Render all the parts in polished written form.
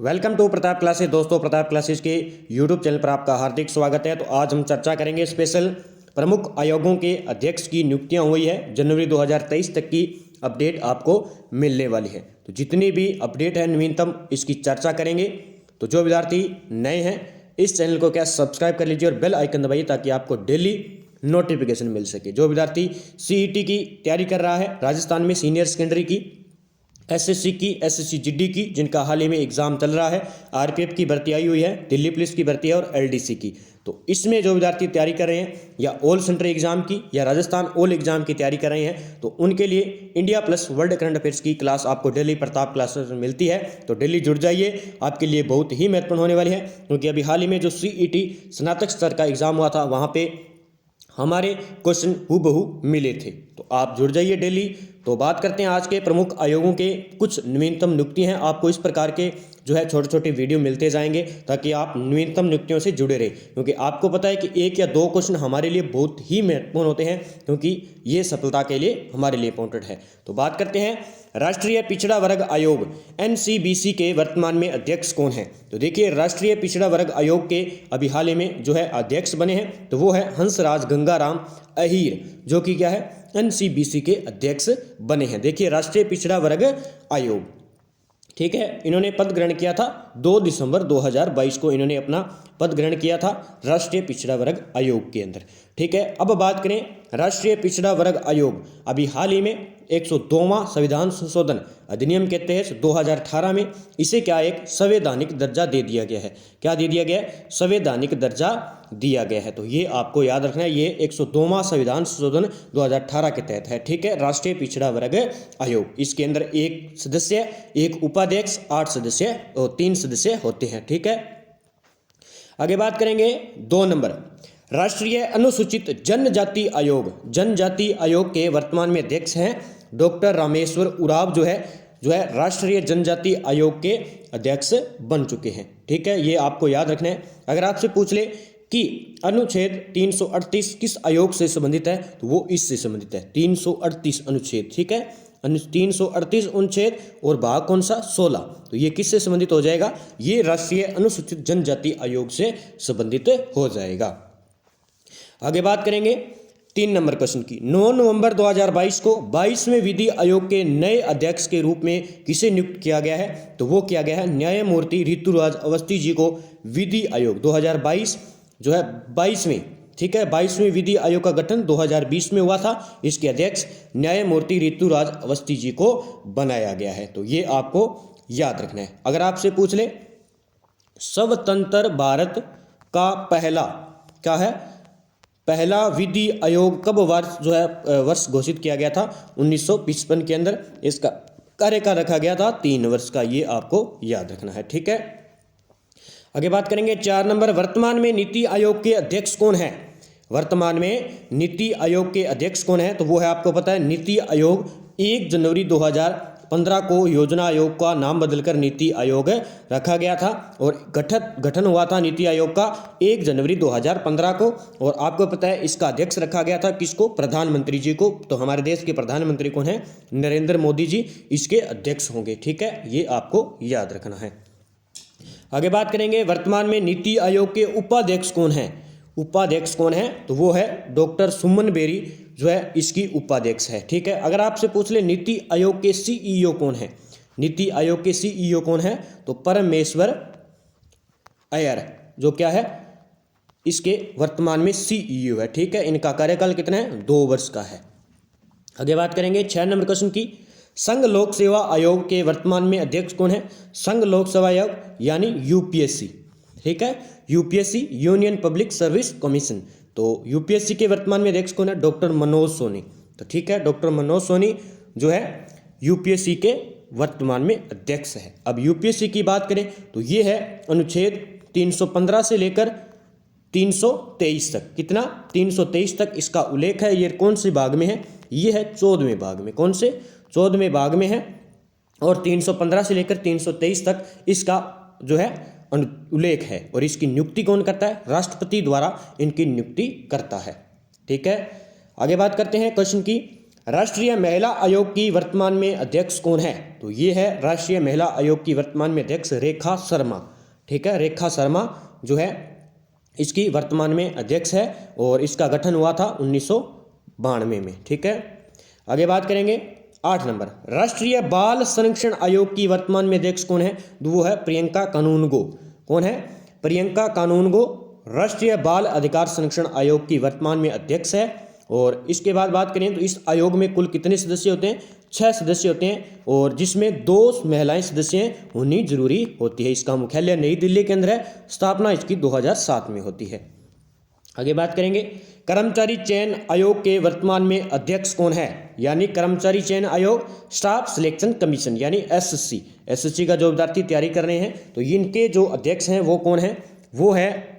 Welcome to Pratap classes. दोस्तों, Pratap classes के YouTube channel पर आपका हार्दिक स्वागत है। तो आज हम चर्चा करेंगे स्पेशल प्रमुख आयोगों के अध्यक्ष की नियुक्तियां हुई है। जनवरी 2023 तक की अपडेट आपको मिलने वाली है। तो जितनी भी अपडेट है नवीनतम इसकी चर्चा करेंगे। तो जो विद्यार्थी नए हैं इस चैनल को क्या सब्सक्राइब कर लीजिए और बेल आइकन दबाइए ताकि आपको डेली नोटिफिकेशन मिल सके। जो विद्यार्थी सीईटी की तैयारी कर रहा है राजस्थान में सीनियर सेकेंडरी की, एसएससी की, एसएससी जीडी की, जिनका हाल ही में एग्जाम चल रहा है, आरपीएफ की भर्ती आई हुई है, दिल्ली पुलिस की भर्ती है और एलडीसी की। तो इसमें जो विद्यार्थी तैयारी कर रहे हैं या ऑल सेंट्रल एग्जाम की या राजस्थान ऑल एग्जाम की तैयारी कर रहे हैं तो उनके लिए India plus world current affairs की क्लास आपको डेली प्रताप क्लासेस में मिलती है। तो डेली जुड़ जाइए, आपके लिए बहुत ही महत्वपूर्ण होने वाली है। क्योंकि अभी हाल ही में जो सीईटी स्नातक स्तर का एग्जाम हुआ था वहाँ पे हमारे क्वेश्चन हूबहू मिले थे। तो आप जुड़ जाइए डेली। तो बात करते हैं आज के प्रमुख आयोगों के कुछ नवीनतम नियुक्ति हैं। आपको इस प्रकार के जो है छोटे छोटे वीडियो मिलते जाएंगे ताकि आप नवीनतम नियुक्तियों से जुड़े रहे। क्योंकि आपको पता है कि एक या दो क्वेश्चन हमारे लिए बहुत ही महत्वपूर्ण होते हैं, क्योंकि ये सफलता के लिए हमारे लिए इंपॉर्टेंट है। तो बात करते हैं राष्ट्रीय पिछड़ा वर्ग आयोग एनसीबीसी के वर्तमान में अध्यक्ष कौन है। तो देखिए, राष्ट्रीय पिछड़ा वर्ग आयोग के अभी हाल ही में जो है अध्यक्ष बने हैं तो वो है हंसराज गंगाराम अहीर, जो कि क्या है एनसीबीसी के अध्यक्ष बने हैं। देखिए, राष्ट्रीय पिछड़ा वर्ग आयोग, ठीक है, इन्होंने पद ग्रहण किया था 2 दिसंबर 2022 को इन्होंने अपना पद ग्रहण किया था राष्ट्रीय पिछड़ा वर्ग आयोग के अंदर। ठीक है, अब बात करें राष्ट्रीय पिछड़ा वर्ग आयोग अभी हाल ही में 102वां संविधान संशोधन अधिनियम के तहत 2018 में इसे क्या एक संवैधानिक दर्जा दे दिया गया है। क्या दे दिया गया है? संवैधानिक दर्जा दिया गया है। तो ये आपको याद रखना है, ये 102वां संविधान संशोधन 2018 के तहत है। ठीक है, राष्ट्रीय पिछड़ा वर्ग आयोग, इसके अंदर एक सदस्य, एक उपाध्यक्ष, 8 सदस्य और 3 सदस्य होते हैं। ठीक है, आगे बात करेंगे 2 नंबर राष्ट्रीय अनुसूचित जनजाति आयोग। जनजाति आयोग के वर्तमान में अध्यक्ष हैं डॉक्टर रामेश्वर उरांव, जो है राष्ट्रीय जनजाति आयोग के अध्यक्ष बन चुके हैं। ठीक है, ये आपको याद रखना है। अगर आपसे पूछ ले कि अनुच्छेद 338 किस आयोग से संबंधित है तो वो इससे संबंधित है, 338 अनुच्छेद। ठीक है, 338 अनुच्छेद और भाग कौन सा 16, तो ये किससे संबंधित हो जाएगा? ये राष्ट्रीय अनुसूचित जनजाति आयोग से संबंधित हो जाएगा। आगे बात करेंगे 3 नंबर क्वेश्चन की। 9 नवंबर 2022 को 22वें विधि आयोग के नए अध्यक्ष के रूप में किसे नियुक्त किया गया है तो वो किया गया है न्यायमूर्ति ऋतुराज अवस्थी जी को। विधि आयोग 2022 जो है 22वें, ठीक है, 22वें विधि आयोग का गठन 2020 में हुआ था। इसके अध्यक्ष न्यायमूर्ति ऋतुराज अवस्थी जी को बनाया गया है। तो ये आपको याद रखना है। अगर आपसे पूछ ले स्वतंत्र भारत का पहला क्या है, पहला विधि आयोग कब वर्ष घोषित किया गया था? 1955 के अंदर इसका कार्यकाल रखा गया था 3 वर्ष का। ये आपको याद रखना है। ठीक है, आगे बात करेंगे 4 नंबर वर्तमान में नीति आयोग के अध्यक्ष कौन है। वर्तमान में नीति आयोग के अध्यक्ष कौन है तो वो है, आपको पता है, नीति आयोग 1 जनवरी 2015 को योजना आयोग का नाम बदलकर नीति आयोग रखा गया था और गठन हुआ था नीति आयोग का 1 जनवरी 2015 को। और आपको पता है इसका अध्यक्ष रखा गया था किसको? प्रधानमंत्री जी को। तो हमारे देश के प्रधानमंत्री कौन है? नरेंद्र मोदी जी इसके अध्यक्ष होंगे। ठीक है, ये आपको याद रखना है। आगे बात करेंगे वर्तमान में नीति आयोग के उपाध्यक्ष कौन है। उपाध्यक्ष कौन है तो वो है डॉक्टर सुमन बेरी, जो है इसकी उपाध्यक्ष है। ठीक है, अगर आपसे पूछ ले नीति आयोग के सीईओ कौन है, नीति आयोग के सीईओ कौन है तो परमेश्वर अय्यर, जो क्या है इसके वर्तमान में सीईओ है। ठीक है, इनका कार्यकाल कितना है? 2 वर्ष का है। आगे बात करेंगे 6 नंबर क्वेश्चन की। संघ लोक सेवा आयोग के वर्तमान में अध्यक्ष कौन है? संघ लोक सेवा आयोग यानी यूपीएससी। ठीक है, UPSC union public service commission. तो यूपीएससी के वर्तमान में अध्यक्ष कौन है? डॉक्टर मनोज सोनी। तो ठीक है, डॉक्टर मनोज सोनी जो है यूपीएससी के वर्तमान में अध्यक्ष है। अब यूपीएससी की बात करें तो ये है अनुच्छेद 315 से लेकर 323 तक। कितना? 323 तक इसका उल्लेख है। ये कौन से भाग में है? ये है 14वें भाग में। कौन से? 14वें भाग में है। और 315 से लेकर 323 तक इसका जो है उल्लेख है। और इसकी नियुक्ति कौन करता है? राष्ट्रपति द्वारा इनकी नियुक्ति करता है। ठीक है, आगे बात करते हैं क्वेश्चन की। राष्ट्रीय महिला आयोग की वर्तमान में अध्यक्ष कौन है? तो ये है राष्ट्रीय महिला आयोग की वर्तमान में अध्यक्ष रेखा शर्मा। ठीक है, रेखा शर्मा जो है इसकी वर्तमान में अध्यक्ष है और इसका गठन हुआ था 1992 में। ठीक है, आगे बात करेंगे 8 नंबर, राष्ट्रीय बाल संरक्षण आयोग की वर्तमान में अध्यक्ष कौन है? तो वो है प्रियंका कानूनगो। कौन है? प्रियंका कानूनगो राष्ट्रीय बाल अधिकार संरक्षण आयोग की वर्तमान में अध्यक्ष है। और इसके बाद बात करें तो इस आयोग में कुल कितने सदस्य होते हैं? 6 सदस्य होते हैं और जिसमें 2 महिलाएं सदस्य होनी जरूरी होती है। इसका मुख्यालय नई दिल्ली के अंदर है। स्थापना इसकी 2007 में होती है। आगे बात करेंगे कर्मचारी चयन आयोग के वर्तमान में अध्यक्ष कौन है? यानी कर्मचारी चयन आयोग स्टाफ सिलेक्शन कमीशन यानी एसएससी का जो विद्यार्थी तैयारी कर रहे हैं तो इनके जो अध्यक्ष हैं वो कौन है? वो है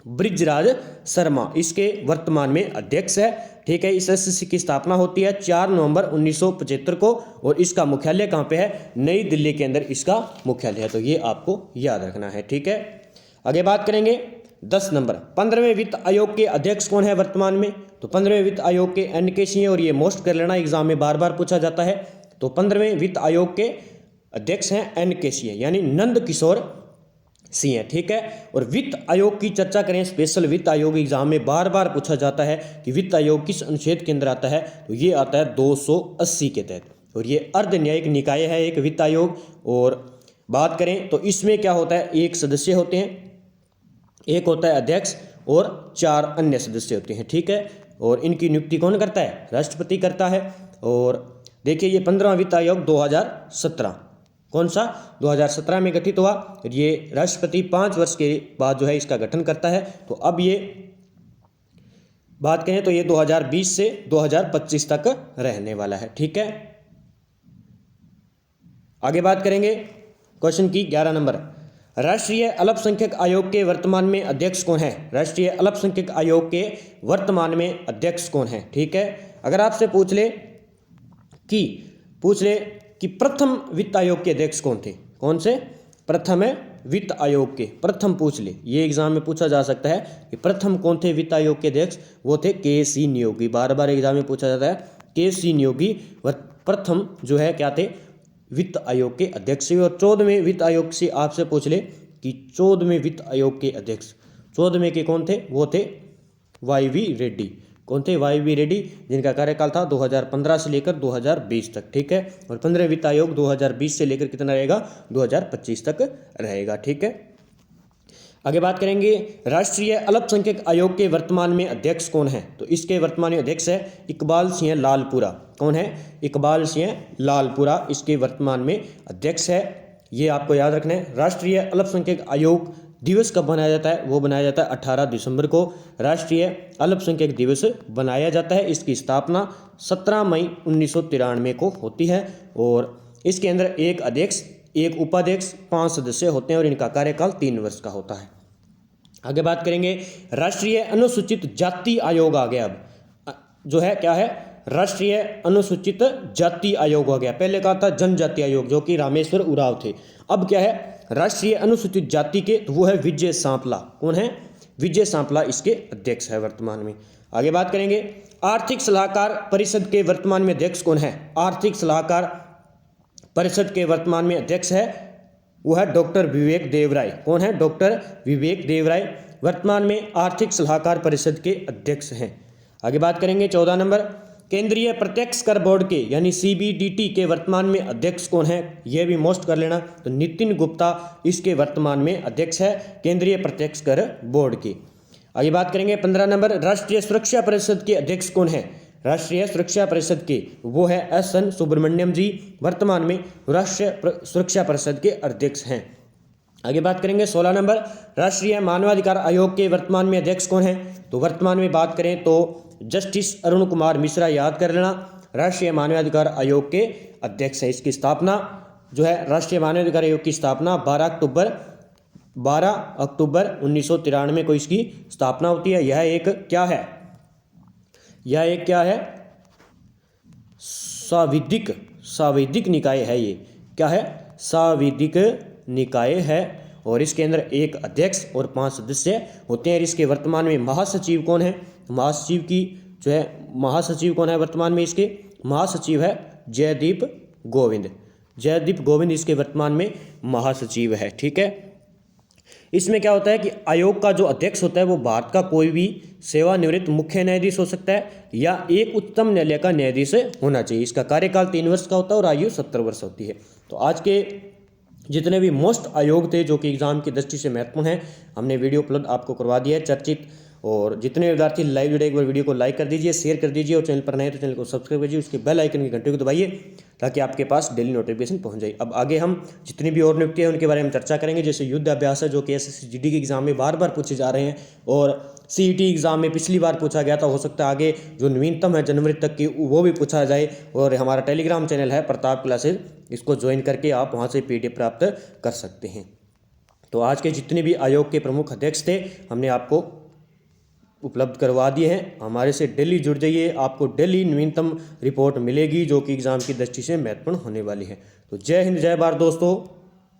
ब्रिजराज शर्मा, इसके वर्तमान में अध्यक्ष है। ठीक है, इस एसएससी की स्थापना होती है 4 नवंबर 1975 को और इसका मुख्यालय कहाँ पे है? नई दिल्ली के अंदर इसका मुख्यालय है। तो ये आपको याद रखना है। ठीक है, आगे बात करेंगे 10 नंबर, 15वें वित्त आयोग के अध्यक्ष कौन है वर्तमान में? तो 15वें वित्त आयोग के एन.के. सिंह, और ये मोस्ट कर लेना, एग्जाम में बार बार पूछा जाता है। तो 15वें वित्त आयोग के अध्यक्ष हैं एन.के. सिंह यानी नंद किशोर सिंह है। ठीक है, और वित्त आयोग की चर्चा करें, स्पेशल वित्त आयोग एग्जाम में बार बार पूछा जाता है कि वित्त आयोग किस अनुच्छेद के अंदर आता है? तो ये आता है 280 के तहत और ये अर्ध न्यायिक निकाय है एक वित्त आयोग। और बात करें तो इसमें क्या होता है? 1 सदस्य होते हैं, एक होता है अध्यक्ष और 4 अन्य सदस्य होते हैं। ठीक है, और इनकी नियुक्ति कौन करता है? राष्ट्रपति करता है। और देखिए ये 15वां वित्त आयोग 2017, कौन सा? 2017 में गठित हुआ। ये राष्ट्रपति 5 वर्ष के बाद जो है इसका गठन करता है। तो अब ये बात करें तो ये 2020 से 2025 तक रहने वाला है। ठीक है, आगे बात करेंगे क्वेश्चन की 11 नंबर, राष्ट्रीय अल्पसंख्यक आयोग के वर्तमान में अध्यक्ष कौन है? राष्ट्रीय अल्पसंख्यक आयोग के वर्तमान में अध्यक्ष कौन है? ठीक है, अगर आपसे पूछ ले कि प्रथम वित्त आयोग के अध्यक्ष कौन थे? कौन से? प्रथम वित्त आयोग के प्रथम पूछ ले, ये एग्जाम में पूछा जा सकता है कि प्रथम कौन थे वित्त आयोग के अध्यक्ष? वो थे के.सी. नियोगी। बार बार एग्जाम में पूछा जाता है। के.सी. नियोगी प्रथम जो है क्या थे? वित्त आयोग के अध्यक्ष। और 14वें वित्त आयोग से आपसे पूछ ले कि 14वें वित्त आयोग के अध्यक्ष 14वें के कौन थे? वो थे वाई.वी. रेड्डी। कौन थे? वाई.वी. रेड्डी, जिनका कार्यकाल था 2015 से लेकर 2020 तक। ठीक है, और 15वें वित्त आयोग 2020 से लेकर कितना रहेगा? 2025 तक रहेगा। ठीक है, आगे बात करेंगे राष्ट्रीय अल्पसंख्यक आयोग के वर्तमान में अध्यक्ष कौन है? तो इसके वर्तमान में अध्यक्ष है इकबाल सिंह लालपुरा। कौन है? इकबाल सिंह लालपुरा इसके वर्तमान में अध्यक्ष है। ये आपको याद रखना है। राष्ट्रीय अल्पसंख्यक आयोग दिवस कब बनाया जाता है? वो बनाया जाता है 18 दिसंबर को राष्ट्रीय अल्पसंख्यक दिवस बनाया जाता है। इसकी स्थापना 17 मई 1993 को होती है और इसके अंदर एक अध्यक्ष, एक उपाध्यक्ष, 5 सदस्य होते हैं और इनका कार्यकाल 3 वर्ष का होता है। आगे बात करेंगे राष्ट्रीय अनुसूचित जाति आयोग आ गया। अब जो है क्या है? राष्ट्रीय अनुसूचित जाति आयोग हो गया। पहले कहा था जनजाति आयोग जो कि रामेश्वर उरांव थे। अब क्या है? राष्ट्रीय अनुसूचित जाति के, तो वो है विजय सांपला। कौन है? विजय सांपला इसके अध्यक्ष है वर्तमान में। आगे बात करेंगे आर्थिक सलाहकार परिषद के वर्तमान में अध्यक्ष कौन है? आर्थिक सलाहकार परिषद के वर्तमान में अध्यक्ष है वो है डॉक्टर विवेक देवराय। कौन है? डॉक्टर विवेक देवराय वर्तमान में आर्थिक सलाहकार परिषद के अध्यक्ष हैं। आगे बात करेंगे 14 नंबर, केंद्रीय प्रत्यक्ष कर बोर्ड के यानी सीबीडीटी के वर्तमान में अध्यक्ष कौन है? यह भी मोस्ट कर लेना। तो नितिन गुप्ता इसके वर्तमान में अध्यक्ष है केंद्रीय प्रत्यक्ष कर बोर्ड के। आगे बात करेंगे 15 नंबर, राष्ट्रीय सुरक्षा परिषद के अध्यक्ष कौन है? राष्ट्रीय सुरक्षा परिषद के वो है एस.एन. सुब्रमण्यम जी, वर्तमान में राष्ट्रीय सुरक्षा परिषद के अध्यक्ष हैं। आगे बात करेंगे 16 नंबर, राष्ट्रीय मानवाधिकार आयोग के वर्तमान में अध्यक्ष कौन है? तो वर्तमान में बात करें तो जस्टिस अरुण कुमार मिश्रा, याद कर लेना, राष्ट्रीय मानवाधिकार आयोग के अध्यक्ष है। इसकी स्थापना जो है राष्ट्रीय मानवाधिकार आयोग की स्थापना 12 अक्टूबर 1993 को इसकी स्थापना होती है। यह एक क्या है? सांविधिक निकाय है। ये क्या है? सांविधिक निकाय है और इसके अंदर एक अध्यक्ष और 5 सदस्य होते हैं। इसके वर्तमान में महासचिव कौन है? महासचिव कौन है वर्तमान में? इसके महासचिव है जयदीप गोविंद। जयदीप गोविंद इसके वर्तमान में महासचिव है। ठीक है, इसमें क्या होता है कि आयोग का जो अध्यक्ष होता है वो भारत का कोई भी सेवानिवृत्त मुख्य न्यायाधीश हो सकता है या एक उच्चतम न्यायालय का न्यायाधीश होना चाहिए। इसका कार्यकाल 3 वर्ष का होता है और आयु 70 वर्ष होती है। तो आज के जितने भी मोस्ट आयोग थे जो कि एग्जाम की दृष्टि से महत्वपूर्ण है, हमने वीडियो उपलब्ध आपको करवा दिया है चर्चित। और जितने विद्यार्थी लाइव जुड़े एक बार वीडियो को लाइक कर दीजिए, शेयर कर दीजिए, और चैनल पर नए तो चैनल को सब्सक्राइब कीजिए, उसके बेल आइकन की घंटे को दबाइए ताकि आपके पास डेली नोटिफिकेशन पहुंच जाए। अब आगे हम जितनी भी और नियुक्तियाँ हैं उनके बारे में चर्चा करेंगे, जैसे युद्ध अभ्यास है जो कि SSC GD के एग्जाम में बार बार पूछे जा रहे हैं और CET एग्जाम में पिछली बार पूछा गया था। हो सकता है आगे जो नवीनतम है जनवरी तक की वो भी पूछा जाए। और हमारा टेलीग्राम चैनल है प्रताप क्लासेज, इसको ज्वाइन करके आप वहाँ से PDF प्राप्त कर सकते हैं। तो आज के जितने भी आयोग के प्रमुख अध्यक्ष थे हमने आपको उपलब्ध करवा दिए हैं। हमारे से डेली जुड़ जाइए, आपको डेली नवीनतम रिपोर्ट मिलेगी जो कि एग्ज़ाम की दृष्टि से महत्वपूर्ण होने वाली है। तो जय हिंद, जय भारत दोस्तों।